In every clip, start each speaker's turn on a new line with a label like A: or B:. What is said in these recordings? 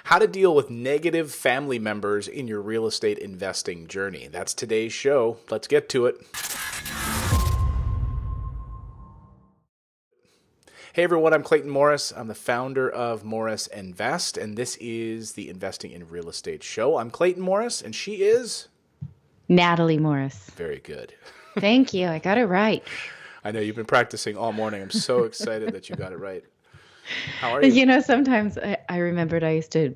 A: How to deal with negative family members in your real estate investing journey. That's today's show. Let's get to it. Hey everyone, I'm Clayton Morris. I'm the founder of Morris Invest, and this is the Investing in Real Estate show. I'm Clayton Morris, and she is...
B: Natali Morris.
A: Very good.
B: Thank you. I got it right.
A: I know you've been practicing all morning. I'm so excited that you got it right. How are you?
B: Sometimes I remembered I used to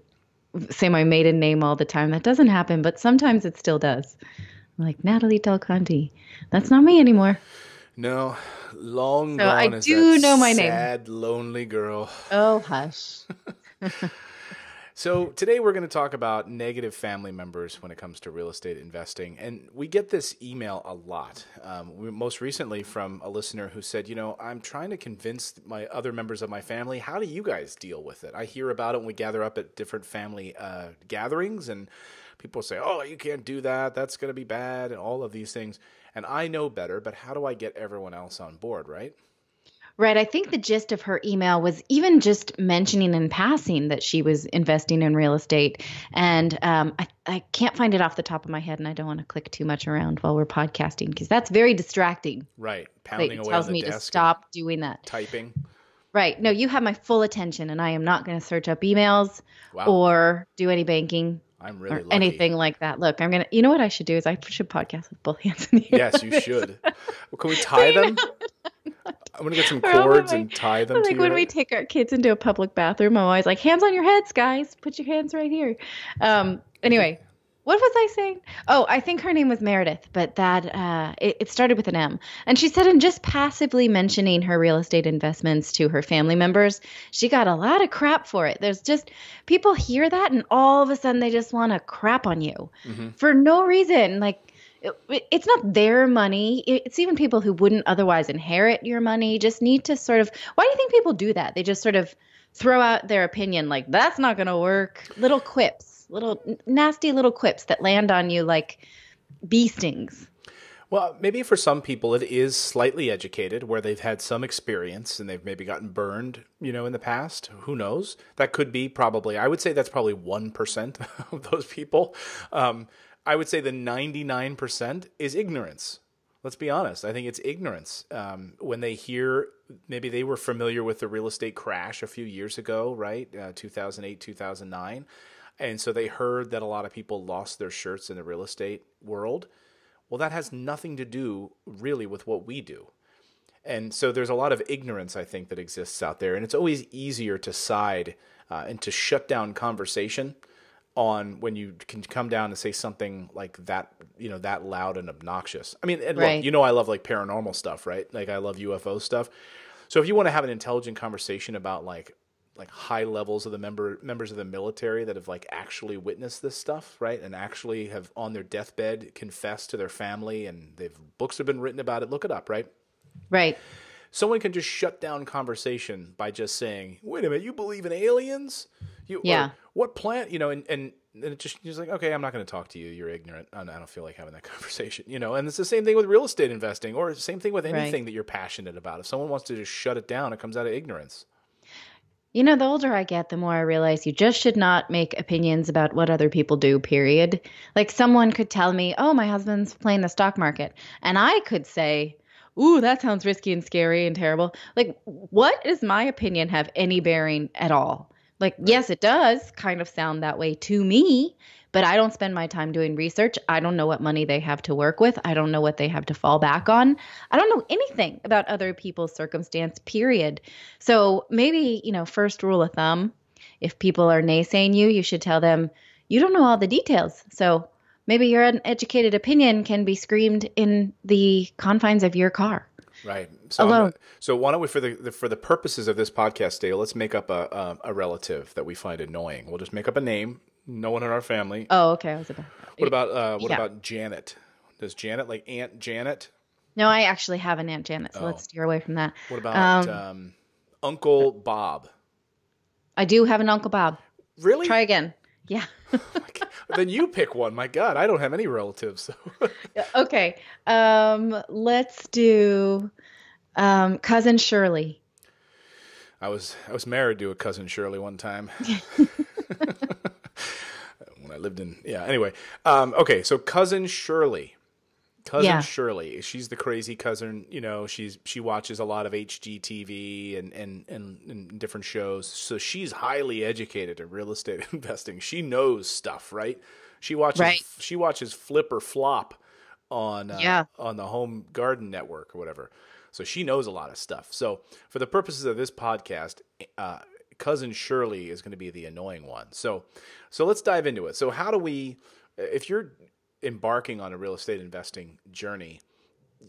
B: say my maiden name all the time. That doesn't happen, but sometimes it still does. I'm like, Natali Delconte. That's not me anymore.
A: No, long
B: so
A: gone
B: I
A: is
B: do
A: that
B: know my name.
A: Sad, lonely girl.
B: Oh, hush.
A: So today we're going to talk about negative family members when it comes to real estate investing. And we get this email a lot. Most recently from a listener who said, I'm trying to convince my other members of my family. How do you guys deal with it? I hear about it when we gather up at different family gatherings, and people say, oh, you can't do that. That's going to be bad, and all of these things. And I know better, but how do I get everyone else on board, right?
B: Right. I think the gist of her email was even just mentioning in passing that she was investing in real estate. And I can't find it off the top of my head, and I don't want to click too much around while we're podcasting because that's very distracting.
A: Right. Pounding away
B: tells
A: on the
B: me
A: desk
B: to stop doing that.
A: Typing.
B: Right. No, you have my full attention, and I am not going to search up emails
A: Wow.
B: or do any banking.
A: I'm really
B: or
A: lucky.
B: Anything like that. Look, you know what I should do is I should podcast with both hands in the air.
A: Yes, you should. Well, can we tie them? I'm going to get some cords and tie them
B: like
A: to
B: when we take our kids into a public bathroom, I'm always like, hands on your heads, guys. Put your hands right here. Anyway, what was I saying? Oh, I think her name was Meredith, but that it started with an M. And she said in just passively mentioning her real estate investments to her family members, she got a lot of crap for it. There's just people hear that and all of a sudden they just want to crap on you for no reason. Like, it's not their money. It's even people who wouldn't otherwise inherit your money just need to sort of, why do you think people do that? They just sort of throw out their opinion like, that's not going to work. Little quips, little nasty little quips that land on you like bee stings.
A: Well, maybe for some people it is slightly educated where they've had some experience and they've maybe gotten burned, in the past. Who knows? That could be probably, I would say that's probably 1% of those people. I would say the 99% is ignorance. Let's be honest. I think it's ignorance. When they hear, maybe they were familiar with the real estate crash a few years ago, right? 2008, 2009. And so they heard that a lot of people lost their shirts in the real estate world. Well, that has nothing to do really with what we do. And so there's a lot of ignorance, I think, that exists out there. And it's always easier to side and to shut down conversation on when you can come down and say something like that, that loud and obnoxious. I mean, and
B: right.
A: Look, I love like paranormal stuff, right? Like I love UFO stuff. So if you want to have an intelligent conversation about like high levels of the members of the military that have like actually witnessed this stuff, right? And actually have on their deathbed confessed to their family and books have been written about it. Look it up, right?
B: Right.
A: Someone can just shut down conversation by just saying, wait a minute, you believe in aliens?
B: Yeah.
A: What planet, and it just like, okay, I'm not going to talk to you. You're ignorant. I don't feel like having that conversation, and it's the same thing with real estate investing or same thing with anything that you're passionate about. If someone wants to just shut it down, it comes out of ignorance.
B: The older I get, the more I realize you just should not make opinions about what other people do, period. Like someone could tell me, oh, my husband's playing the stock market. And I could say, ooh, that sounds risky and scary and terrible. Like, what does my opinion have any bearing at all? Like, yes, it does kind of sound that way to me, but I don't spend my time doing research. I don't know what money they have to work with. I don't know what they have to fall back on. I don't know anything about other people's circumstance, period. So maybe, first rule of thumb, if people are naysaying you, you should tell them you don't know all the details. So maybe your uneducated opinion can be screamed in the confines of your car.
A: Right. So
B: alone.
A: So why don't we, for the purposes of this podcast today, let's make up a relative that we find annoying. We'll just make up a name. No one in our family.
B: Oh, okay. I was about.
A: What about Janet? Does Janet like Aunt Janet?
B: No, I actually have an Aunt Janet, so let's steer away from that.
A: What about Uncle Bob?
B: I do have an Uncle Bob.
A: Really?
B: Try again. Yeah.
A: Then you pick one. My God, I don't have any relatives. So.
B: Okay. Let's do Cousin Shirley.
A: I was married to a Cousin Shirley one time. lived in, yeah. Anyway, okay. So cousin Shirley.
B: Yeah.
A: Shirley, she's the crazy cousin. You know, she watches a lot of HGTV and different shows. So she's highly educated in real estate investing. She knows stuff, right?
B: Right.
A: She watches Flip or Flop
B: Yeah.
A: on the Home Garden Network or whatever. So she knows a lot of stuff. So for the purposes of this podcast, cousin Shirley is going to be the annoying one. So let's dive into it. So how do we, if you're embarking on a real estate investing journey,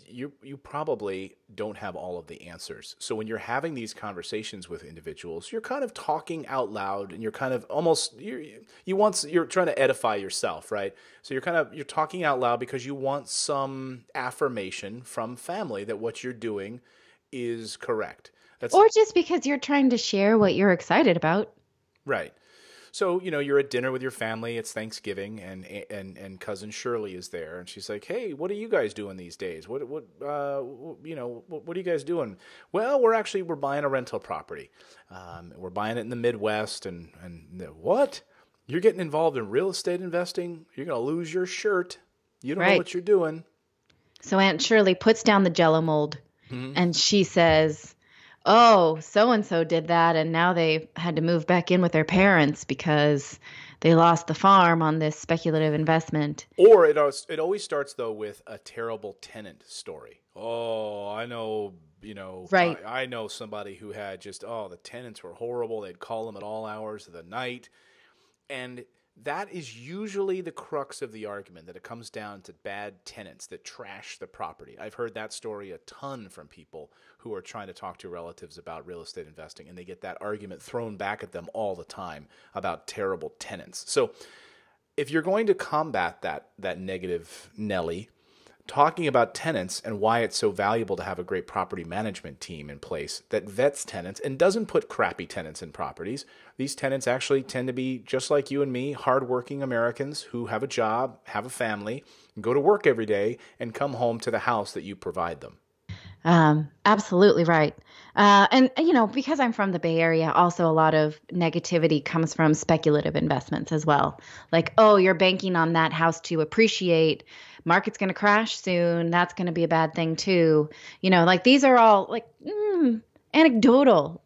A: you probably don't have all of the answers. So when you're having these conversations with individuals, you're kind of talking out loud, and you're kind of almost you're trying to edify yourself, right? So you're talking out loud because you want some affirmation from family that what you're doing is correct.
B: Or just because you're trying to share what you're excited about.
A: Right. So, you're at dinner with your family, it's Thanksgiving, and cousin Shirley is there, and she's like, "Hey, what are you guys doing these days? What are you guys doing?" "Well, we're buying a rental property. We're buying it in the Midwest." And what? You're getting involved in real estate investing? You're going to lose your shirt. You don't know what you're doing.
B: So Aunt Shirley puts down the Jell-O mold, and she says, "Oh, so-and-so did that, and now they had to move back in with their parents because they lost the farm on this speculative investment."
A: Or it always starts, though, with a terrible tenant story. "Oh, I know,
B: Right.
A: I know somebody who had the tenants were horrible. They'd call them at all hours of the night." And that is usually the crux of the argument, that it comes down to bad tenants that trash the property. I've heard that story a ton from people who are trying to talk to relatives about real estate investing, and they get that argument thrown back at them all the time about terrible tenants. So if you're going to combat that negative Nelly, talking about tenants and why it's so valuable to have a great property management team in place that vets tenants and doesn't put crappy tenants in properties. These tenants actually tend to be just like you and me, hardworking Americans who have a job, have a family, go to work every day, and come home to the house that you provide them.
B: Absolutely right. And, because I'm from the Bay Area, also a lot of negativity comes from speculative investments as well. Like, oh, you're banking on that house to appreciate. Market's going to crash soon. That's going to be a bad thing too. These are all anecdotal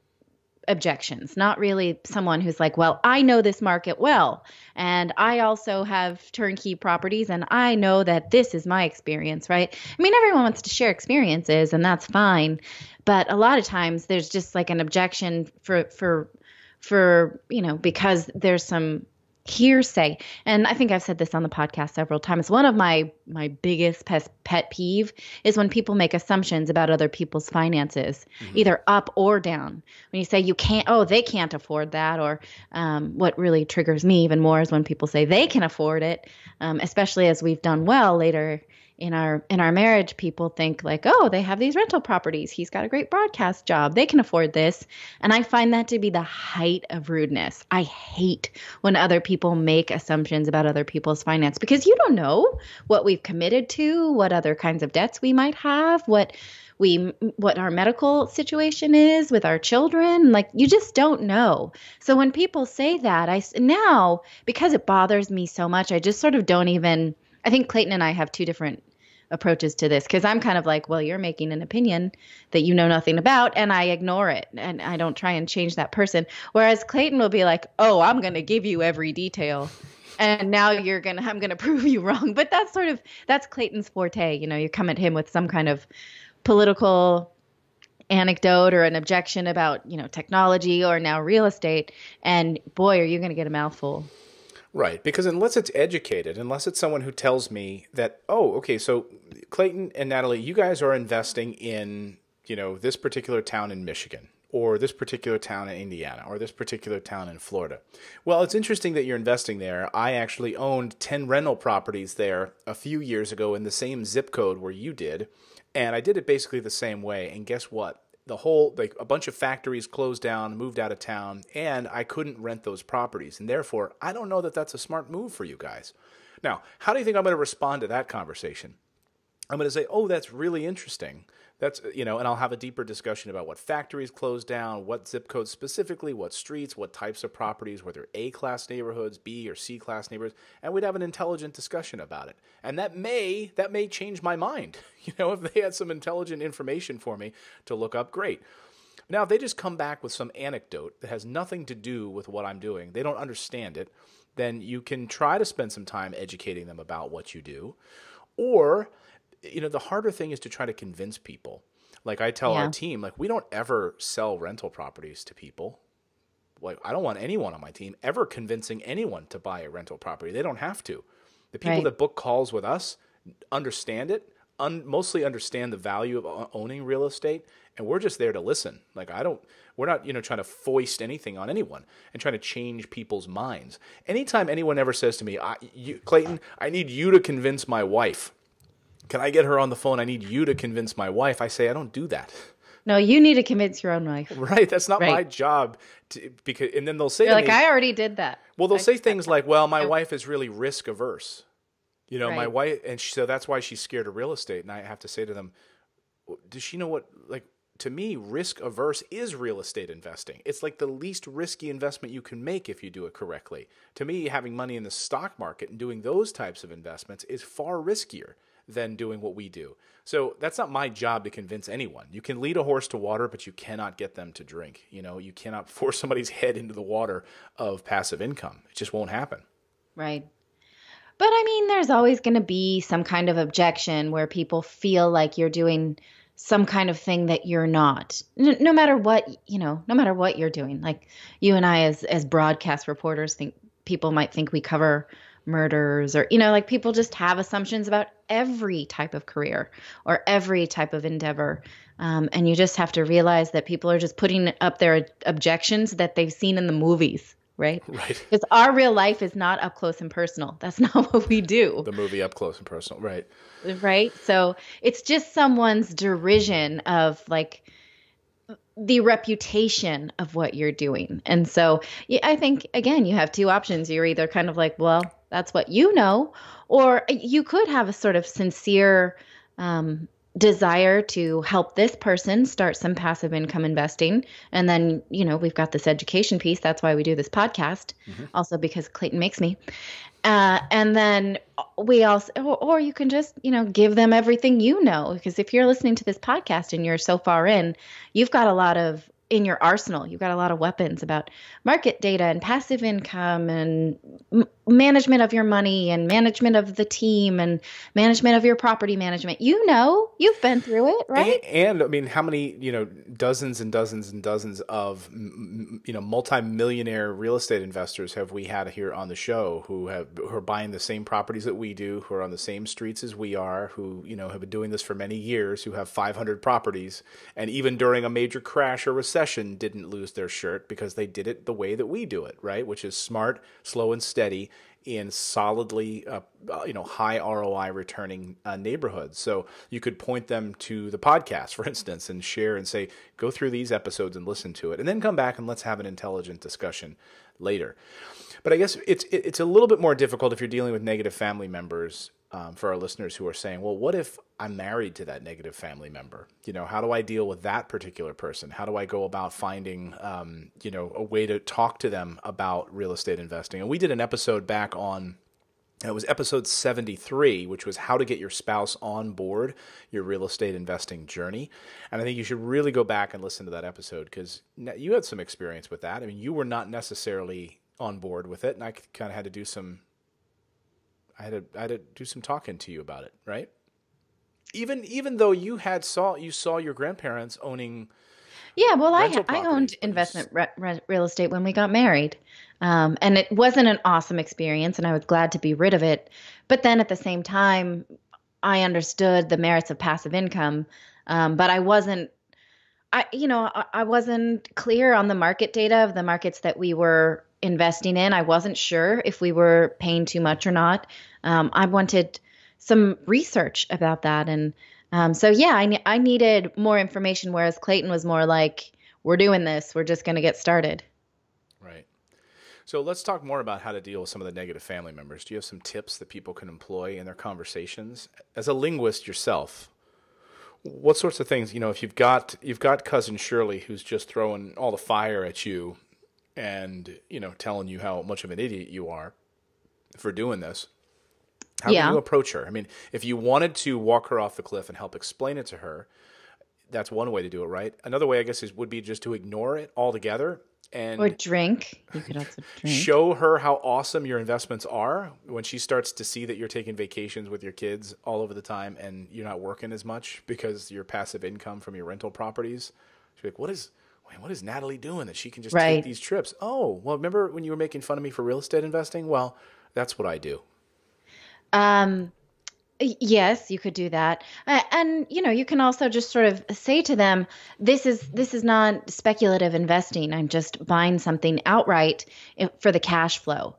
B: objections, not really someone who's like, well, I know this market well, and I also have turnkey properties, and I know that this is my experience, right? I mean, everyone wants to share experiences, and that's fine, but a lot of times there's just like an objection for because there's some hearsay. And I think I've said this on the podcast several times. One of my biggest pet peeve is when people make assumptions about other people's finances, either up or down. When you say they can't afford that, or what really triggers me even more is when people say they can afford it, especially as we've done well later in our marriage. People think like, oh, they have these rental properties. He's got a great broadcast job. They can afford this. And I find that to be the height of rudeness. I hate when other people make assumptions about other people's finance, because you don't know what we've committed to, what other kinds of debts we might have, what our medical situation is with our children. Like, you just don't know. So when people say that, now, because it bothers me so much, I just sort of don't even. I think Clayton and I have two different approaches to this, because I'm kind of like, well, you're making an opinion that you know nothing about, and I ignore it, and I don't try and change that person. Whereas Clayton will be like, oh, I'm going to give you every detail, and now I'm going to prove you wrong. But that's Clayton's forte. You come at him with some kind of political anecdote or an objection about, technology or now real estate, and boy, are you going to get a mouthful.
A: Right, because unless it's educated, unless it's someone who tells me that, oh, okay, so Clayton and Natali, you guys are investing in, this particular town in Michigan, or this particular town in Indiana, or this particular town in Florida. Well, it's interesting that you're investing there. I actually owned 10 rental properties there a few years ago in the same zip code where you did, and I did it basically the same way, and guess what? A bunch of factories closed down, moved out of town, and I couldn't rent those properties. And therefore, I don't know that that's a smart move for you guys. Now, how do you think I'm going to respond to that conversation? I'm going to say, oh, that's really interesting That's, and I'll have a deeper discussion about what factories closed down, what zip codes specifically, what streets, what types of properties, whether A-class neighborhoods, B or C-class neighborhoods, and we'd have an intelligent discussion about it. And that may change my mind. If they had some intelligent information for me to look up, great. Now, if they just come back with some anecdote that has nothing to do with what I'm doing, they don't understand it, then you can try to spend some time educating them about what you do. Or the harder thing is to try to convince people. Like I tell our team, like, we don't ever sell rental properties to people. Like, I don't want anyone on my team ever convincing anyone to buy a rental property. They don't have to. The people that book calls with us understand it, mostly understand the value of owning real estate, and we're just there to listen. Like, we're not, trying to foist anything on anyone and trying to change people's minds. Anytime anyone ever says to me, Clayton, I need you to convince my wife. Can I get her on the phone? I need you to convince my wife. I say, I don't do that.
B: No, you need to convince your own wife.
A: Right. That's not my job. And then they'll say,
B: You're like, I already did that.
A: Well, they'll say things like, well, my wife is really risk averse. My wife, and so that's why she's scared of real estate. And I have to say to them, does she know what, like, to me, risk averse is real estate investing. It's like the least risky investment you can make if you do it correctly. To me, having money in the stock market and doing those types of investments is far riskier than doing what we do. So that's not my job to convince anyone. You can lead a horse to water, but you cannot get them to drink. You cannot force somebody's head into the water of passive income. It just won't happen.
B: Right. But I mean, there's always going to be some kind of objection where people feel like you're doing some kind of thing that you're not, no matter what, no matter what you're doing. Like, you and I, as broadcast reporters, people might think we cover murders, or, like, people just have assumptions about every type of career or every type of endeavor. And you just have to realize that people are just putting up their objections that they've seen in the movies. Right. Because our real life is not up close and personal. That's not what we do.
A: The movie Up Close and Personal. Right.
B: Right. So it's just someone's derision of, like, the reputation of what you're doing. And so I think, again, you have two options. You're either kind of like, well, that's what you know, or you could have a sort of sincere desire to help this person start some passive income investing. And then, we've got this education piece. That's why we do this podcast. Also because Clayton makes me. And then we also, or you can just, give them everything because if you're listening to this podcast and you're so far in, you've got a lot of, in your arsenal, you've got a lot of weapons about market data and passive income and management of your money and management of the team and management of your property management. You've been through it, right?
A: And I mean, how many, dozens and dozens and dozens of, multi-millionaire real estate investors have we had here on the show who are buying the same properties that we do, who are on the same streets as we are, who, have been doing this for many years, who have 500 properties, and even during a major crash or recession didn't lose their shirt because they did it the way that we do it, right? Which is smart, slow, and steady in solidly, high ROI returning neighborhoods. So you could point them to the podcast, for instance, and share and say, go through these episodes and listen to it, and then come back and let's have an intelligent discussion later. But I guess it's a little bit more difficult if you're dealing with negative family members. For our listeners who are saying, well, what if I'm married to that negative family member? How do I deal with that particular person? How do I go about finding, a way to talk to them about real estate investing? And we did an episode back on, it was episode 73, which was how to get your spouse on board your real estate investing journey. And I think you should really go back and listen to that episode because you had some experience with that. I mean, you were not necessarily on board with it, and I kind of had to do some talking to you about it, right? Even though you saw your grandparents owning. Yeah, well, I
B: owned investment real estate when we got married, and it wasn't an awesome experience, and I was glad to be rid of it. But then at the same time, I understood the merits of passive income, but I wasn't clear on the market data of the markets that we were investing in. I wasn't sure if we were paying too much or not. I wanted some research about that. And I needed more information, whereas Clayton was more like, we're doing this. We're just going to get started.
A: Right. So let's talk more about how to deal with some of the negative family members. Do you have some tips that people can employ in their conversations? As a linguist yourself, what sorts of things, if you've got cousin Shirley who's just throwing all the fire at you and, telling you how much of an idiot you are for doing this, how can you approach her? I mean, if you wanted to walk her off the cliff and help explain it to her, that's one way to do it, right? Another way, I guess, would be just to ignore it altogether and
B: or drink. You could also drink.
A: show her how awesome your investments are when she starts to see that you're taking vacations with your kids all over the time and you're not working as much because your passive income from your rental properties. She's like, what is Natalie doing that she can just take these trips? Oh, well, remember when you were making fun of me for real estate investing? Well, that's what I do.
B: Yes, you could do that. And you can also just sort of say to them, this is not speculative investing. I'm just buying something outright for the cash flow.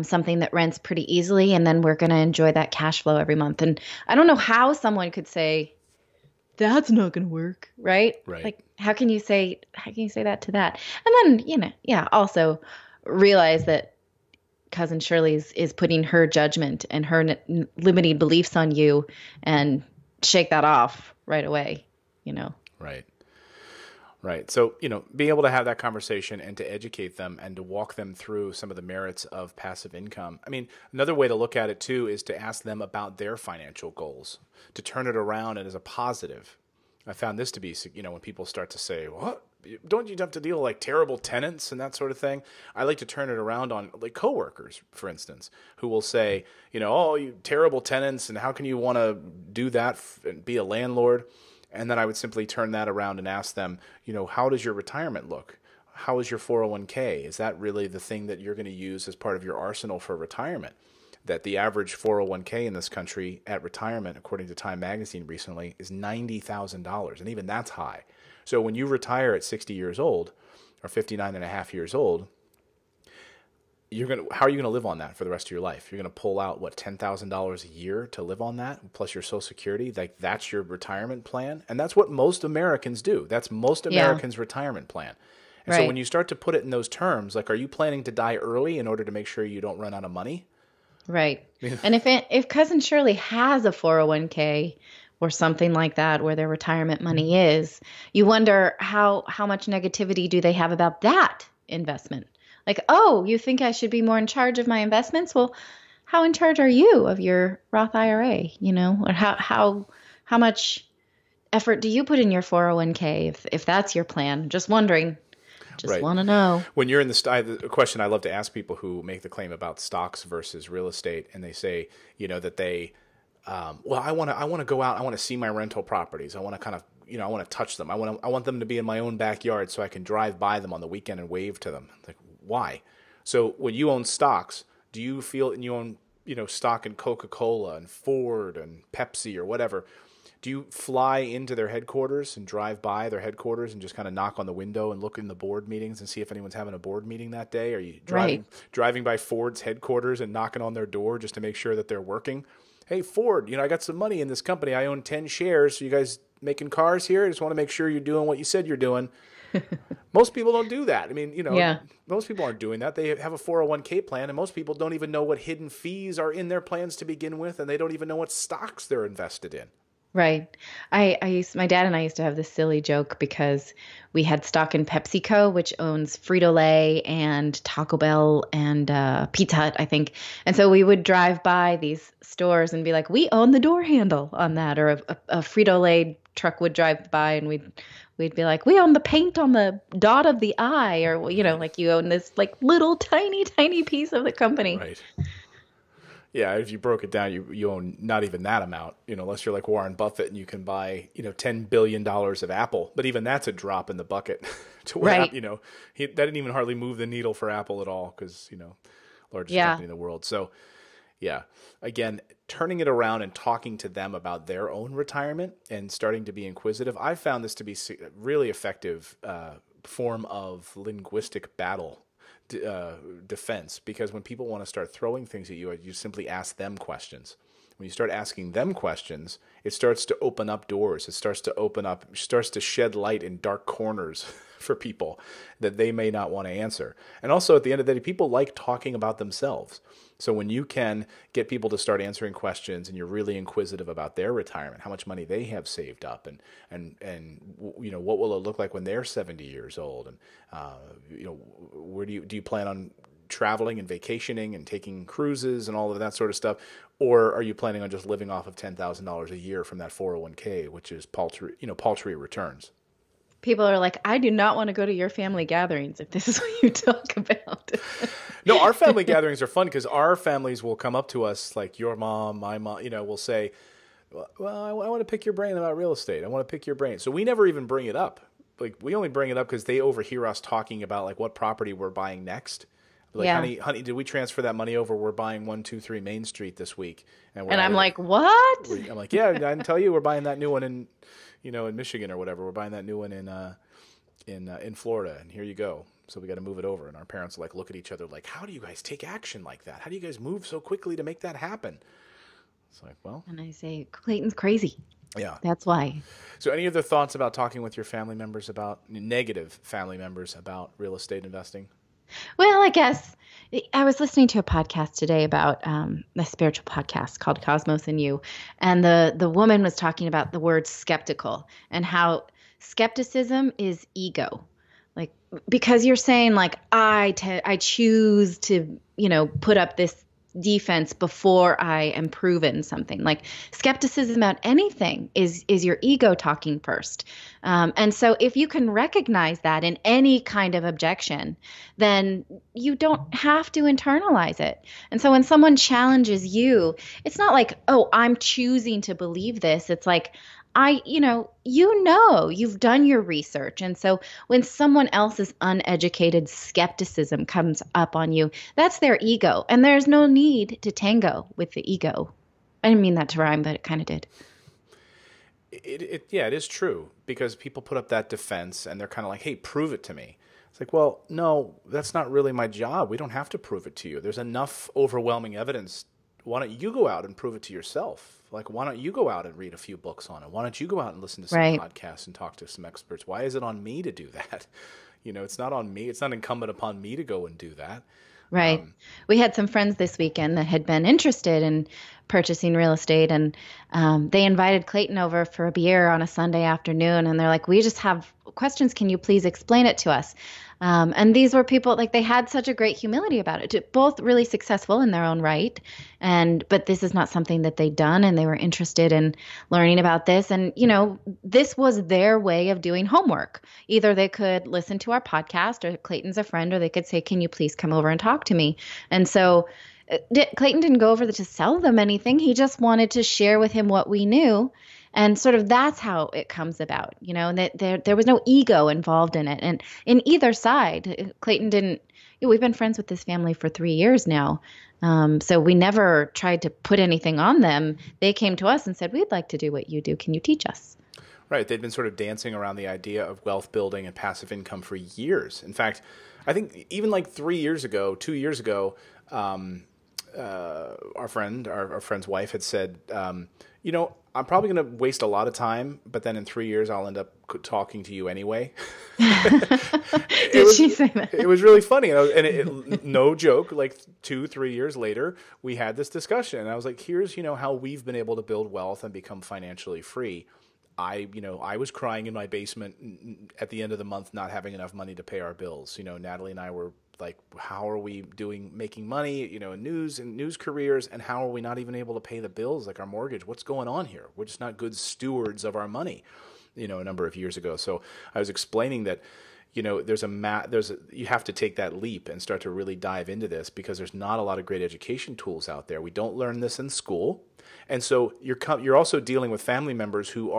B: Something that rents pretty easily, and then we're going to enjoy that cash flow every month. And I don't know how someone could say that's not going to work, right?
A: Right.
B: Like how can you say that to that? And then, also realize that cousin Shirley is putting her judgment and her limiting beliefs on you, and shake that off right away,
A: Right. Right. So, being able to have that conversation and to educate them and to walk them through some of the merits of passive income. I mean, another way to look at it too is to ask them about their financial goals, to turn it around and as a positive. I found this to be, when people start to say, what? Don't you have to deal with like terrible tenants and that sort of thing? I like to turn it around on like coworkers, for instance, who will say, oh, you terrible tenants, and how can you want to do that and be a landlord? And then I would simply turn that around and ask them, how does your retirement look? How is your 401k? Is that really the thing that you're going to use as part of your arsenal for retirement? That the average 401k in this country at retirement, according to Time Magazine recently, is $90,000. And even that's high. So when you retire at 60 years old or 59 and a half years old, how are you going to live on that for the rest of your life? You're going to pull out, $10,000 a year to live on that, plus your Social Security? Like that's your retirement plan? And that's what most Americans do. That's most Americans' retirement plan. And so when you start to put it in those terms, like, are you planning to die early in order to make sure you don't run out of money?
B: Right. And if cousin Shirley has a 401k or something like that where their retirement money is, you wonder how much negativity do they have about that investment? Like, oh, you think I should be more in charge of my investments? Well, how in charge are you of your Roth IRA? Or how much effort do you put in your 401k if that's your plan? Just wondering. Just want to know.
A: When you're in the question I love to ask people who make the claim about stocks versus real estate, and they say, that they, I want to go out, I want to see my rental properties, I want to kind of, I want to touch them, I want them to be in my own backyard so I can drive by them on the weekend and wave to them. Like, why? So when you own stocks, do you feel, and you own, stock in Coca-Cola and Ford and Pepsi or whatever? Do you fly into their headquarters and drive by their headquarters and just kind of knock on the window and look in the board meetings and see if anyone's having a board meeting that day? Are you driving by Ford's headquarters and knocking on their door just to make sure that they're working? Hey, Ford, I got some money in this company. I own 10 shares. So you guys making cars here? I just want to make sure you're doing what you said you're doing. Most people don't do that. I mean, most people aren't doing that. They have a 401k plan, and most people don't even know what hidden fees are in their plans to begin with, and they don't even know what stocks they're invested in.
B: Right. My dad and I used to have this silly joke because we had stock in PepsiCo, which owns Frito-Lay and Taco Bell and Pizza Hut, I think. And so we would drive by these stores and be like, we own the door handle on that. Or a Frito-Lay truck would drive by and we'd be like, we own the paint on the dot of the I, or, like you own this like little tiny, tiny piece of the company.
A: Right. Yeah, if you broke it down, you own not even that amount, unless you're like Warren Buffett and you can buy, $10 billion of Apple. But even that's a drop in the bucket to where, that didn't even hardly move the needle for Apple at all because, largest company in the world. So, yeah, again, turning it around and talking to them about their own retirement and starting to be inquisitive. I found this to be a really effective form of linguistic battle defense, because when people want to start throwing things at you, you simply ask them questions. when you start asking them questions, it starts to open up doors. It starts to shed light in dark corners for people that they may not want to answer. And also at the end of the day, people like talking about themselves. So when you can get people to start answering questions and you're really inquisitive about their retirement, how much money they have saved up, and what will it look like when they're 70 years old, and where do you plan on traveling and vacationing and taking cruises and all of that sort of stuff, or are you planning on just living off of $10,000 a year from that 401k, which is paltry returns?
B: People are like, I do not want to go to your family gatherings if this is what you talk about.
A: No, our family gatherings are fun because our families will come up to us, like your mom, my mom, will say, well, I want to pick your brain about real estate. I want to pick your brain. So we never even bring it up. Like, we only bring it up because they overhear us talking about like what property we're buying next. Like, yeah. honey, did we transfer that money over? We're buying 123 Main Street this week. And
B: I'm like, what?
A: I'm like, yeah, I didn't tell you we're buying that new one in Michigan or whatever. We're buying that new one in Florida, and here you go. So we got to move it over. And our parents like look at each other like, how do you guys take action like that? How do you guys move so quickly to make that happen? It's like, well.
B: And I say, Clayton's crazy.
A: Yeah.
B: That's why.
A: So any other thoughts about talking with your family members about negative family members about real estate investing?
B: Well, I guess I was listening to a podcast today about a spiritual podcast called Cosmos and You. And the woman was talking about the word skeptical and how skepticism is ego. Like, because you're saying like, I choose to, put up this defense before I am proven something. Like, skepticism about anything is your ego talking first. And so if you can recognize that in any kind of objection, then you don't have to internalize it. And so when someone challenges you, it's not like, oh, I'm choosing to believe this. It's like, you've done your research. And so when someone else's uneducated skepticism comes up on you, that's their ego. And there's no need to tango with the ego. I didn't mean that to rhyme, but it kind of did.
A: It is true, because people put up that defense and they're kind of like, hey, prove it to me. It's like, well, no, that's not really my job. We don't have to prove it to you. There's enough overwhelming evidence. Why don't you go out and prove it to yourself? Like, why don't you go out and read a few books on it? Why don't you go out and listen to some podcasts and talk to some experts? Why is it on me to do that? It's not on me. It's not incumbent upon me to go and do that.
B: Right. We had some friends this weekend that had been interested in purchasing real estate, and they invited Clayton over for a beer on a Sunday afternoon. And they're like, we just have questions. Can you please explain it to us? And these were people, like, they had such a great humility about it, both really successful in their own right. But this is not something that they'd done, and they were interested in learning about this. And, this was their way of doing homework. Either they could listen to our podcast, or Clayton's a friend, or they could say, can you please come over and talk to me? And so Clayton didn't go over to sell them anything. He just wanted to share with him what we knew. And sort of that's how it comes about, and that there was no ego involved in it. And in either side, Clayton didn't, we've been friends with this family for 3 years now. So we never tried to put anything on them. They came to us and said, we'd like to do what you do. Can you teach us?
A: Right. They'd been sort of dancing around the idea of wealth building and passive income for years. In fact, I think even like 2 years ago, our friend's wife had said, I'm probably going to waste a lot of time, but then in 3 years, I'll end up talking to you anyway.
B: Did she say that?
A: It was really funny. No joke, like 2-3 years later, we had this discussion. And I was like, here's, how we've been able to build wealth and become financially free. I was crying in my basement at the end of the month, not having enough money to pay our bills. Natalie and I were like, how are we making money, in news careers, and how are we not even able to pay the bills, like our mortgage? What's going on here? We're just not good stewards of our money, a number of years ago. So I was explaining that, you have to take that leap and start to really dive into this, because there's not a lot of great education tools out there. We don't learn this in school. And so you're also dealing with family members who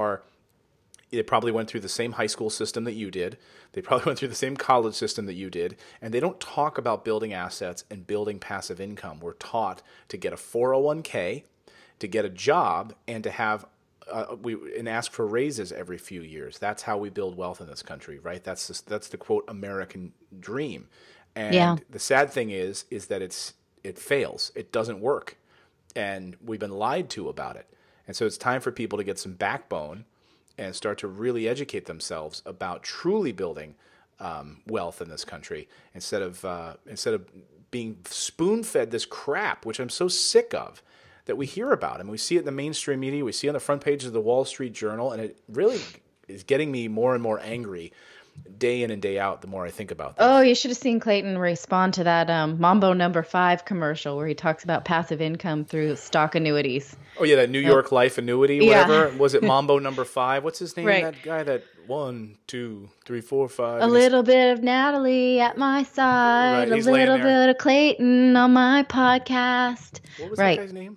A: they probably went through the same high school system that you did. They probably went through the same college system that you did. And they don't talk about building assets and building passive income. We're taught to get a 401k, to get a job, and to have and ask for raises every few years. That's how we build wealth in this country, right? That's the quote American dream. And the sad thing is that it fails. It doesn't work. and we've been lied to about it. And so it's time for people to get some backbone and start to really educate themselves about truly building wealth in this country instead of being spoon-fed this crap, which I'm so sick of, that we hear about. And we see it in the mainstream media. We see it on the front pages of the Wall Street Journal, and it really is getting me more and more angry day in and day out the more I think about this.
B: Oh, you should have seen Clayton respond to that Mambo number 5 commercial where he talks about passive income through stock annuities.
A: Oh, yeah, that New York Life annuity, whatever. Yeah. Was it Mambo number 5? What's his name?
B: Right.
A: That guy that 1, 2, 3, 4, 5.
B: A little bit of Natali at my side.
A: Right,
B: a little bit of Clayton on my podcast.
A: What was that guy's name?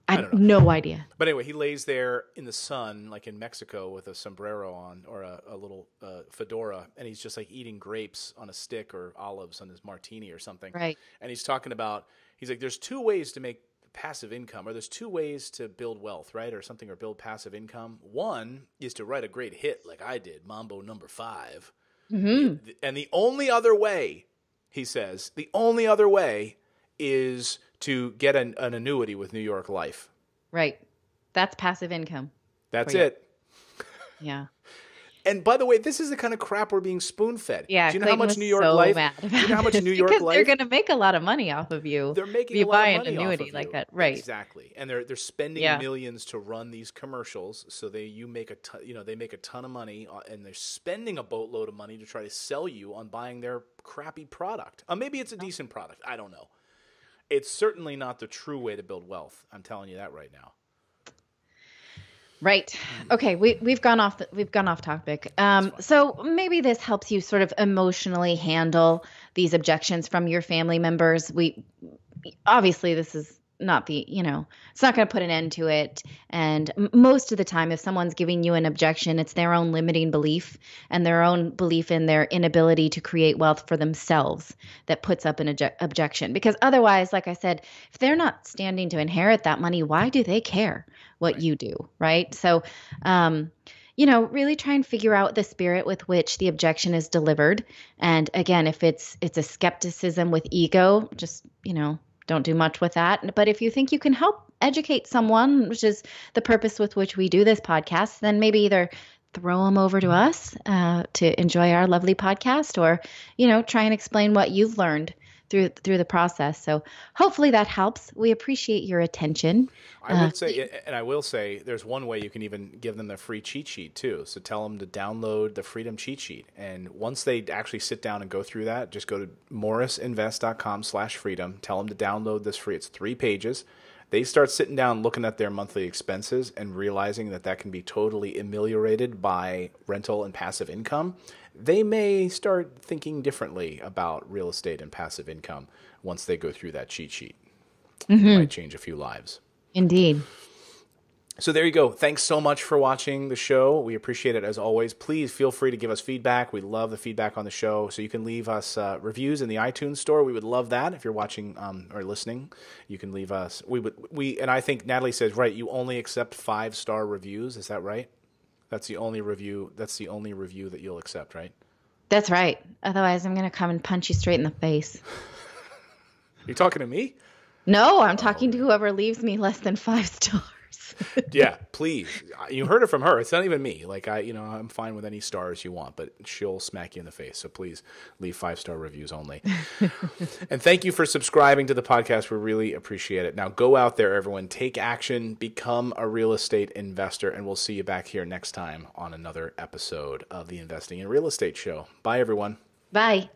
B: I don't know. No idea.
A: But anyway, he lays there in the sun, like in Mexico, with a sombrero on or a little fedora, and he's just like eating grapes on a stick or olives on his martini or something.
B: Right.
A: And he's talking about, he's like, there's 2 ways to make passive income, or there's 2 ways to build wealth, right? Or something, or build passive income. One is to write a great hit like I did, Mambo number 5. Mm-hmm. And the only other way, he says, the only other way is to get an annuity with New York Life.
B: Right. That's passive income.
A: That's it.
B: Yeah.
A: And by the way, this is the kind of crap we're being spoon-fed.
B: Yeah,
A: do you know how much New York Life? Do you know how much New York
B: because
A: Life?
B: They're going to make a lot of money off of you.
A: They're making
B: a
A: lot
B: of
A: money
B: an annuity
A: off of
B: like
A: you.
B: that, right?
A: Exactly, and they're spending millions to run these commercials. So they make a ton of money, and they're spending a boatload of money to try to sell you on buying their crappy product. Maybe it's a decent product. I don't know. It's certainly not the true way to build wealth. I'm telling you that right now.
B: Right. Okay. We've gone off topic. So maybe this helps you sort of emotionally handle these objections from your family members. Obviously this is not it's not going to put an end to it. And most of the time, if someone's giving you an objection, it's their own limiting belief and their own belief in their inability to create wealth for themselves that puts up an objection. Because otherwise, like I said, if they're not standing to inherit that money, why do they care what you do? Right. So, really try and figure out the spirit with which the objection is delivered. And again, if it's a skepticism with ego, just, don't do much with that. But if you think you can help educate someone, which is the purpose with which we do this podcast, then maybe either throw them over to us to enjoy our lovely podcast, or, try and explain what you've learned through the process. So hopefully that helps. We appreciate your attention.
A: I will say, there's one way you can even give them the free cheat sheet too. So tell them to download the Freedom Cheat Sheet. And once they actually sit down and go through that, just go to morrisinvest.com/freedom. Tell them to download this free. It's 3 pages. They start sitting down looking at their monthly expenses and realizing that can be totally ameliorated by rental and passive income. They may start thinking differently about real estate and passive income once they go through that cheat sheet. Mm-hmm. It might change a few lives.
B: Indeed.
A: So there you go. Thanks so much for watching the show. We appreciate it as always. Please feel free to give us feedback. We love the feedback on the show. So you can leave us reviews in the iTunes store. We would love that. If you're watching or listening, you can leave us. And I think Natali says, right, you only accept 5-star reviews. Is that right? That's the only review that you'll accept, right?
B: That's right. Otherwise, I'm going to come and punch you straight in the face.
A: You talking to me?
B: No, I'm talking to whoever leaves me less than 5 stars.
A: Yeah, please. You heard it from her. It's not even me. Like I'm fine with any stars you want, but she'll smack you in the face. So please leave 5-star reviews only. And thank you for subscribing to the podcast. We really appreciate it. Now go out there, everyone. Take action. Become a real estate investor. And we'll see you back here next time on another episode of the Investing in Real Estate Show. Bye, everyone.
B: Bye.